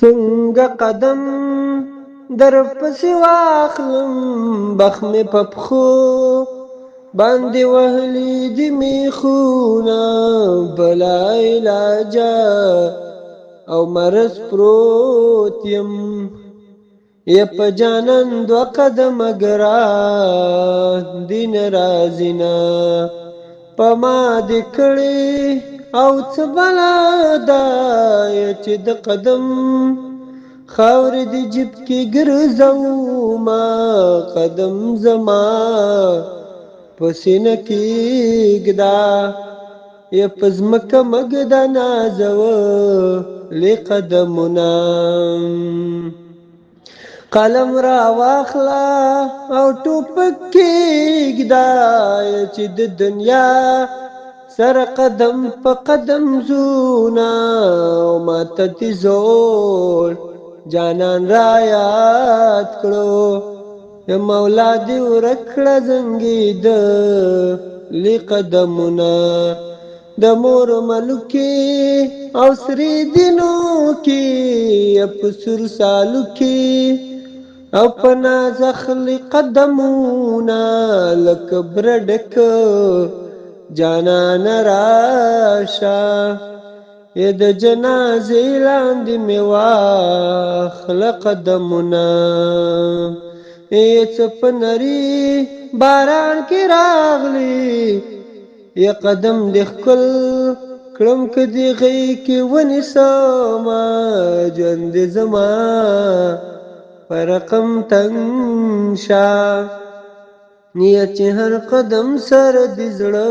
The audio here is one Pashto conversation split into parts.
څنګه قدم در پسې واخلم بخ مې په پښو باندې وهلي دي میخونه بلا علاجه او مرض پروت یم یا په جانان دوه قدمه ګران دي نه راځي نه په ما دې کړې او څه بلا ده چې د قدم خاورې دې جیب کې ګرځومه قدم زما په سینه کې ږده یا په ځمکه مه ږده نازولې قدمونه قلم را واخله او ټوپک کېږده چې د دنیا سره قدم په قدم ځونه او ماته دې زول جانان را یاد کړو یا مولا دې ورک کړه زنګېدلي قدمونه د مور ملکې او سرې دینو کې یا په سور سالو کې او په ناز اخلي قدمونه لکه برډک جانان راشه یا د جنازې لاندې مې واخله قدمونه څه په نري باران کې راغلي یا قدم دې ښکل کړم که دې غېږ کې ونیسمه ژوند دې زما په رقم تنګ شه یا چې هر قدم سره دې زړه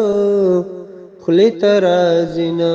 خولې ته راځي نه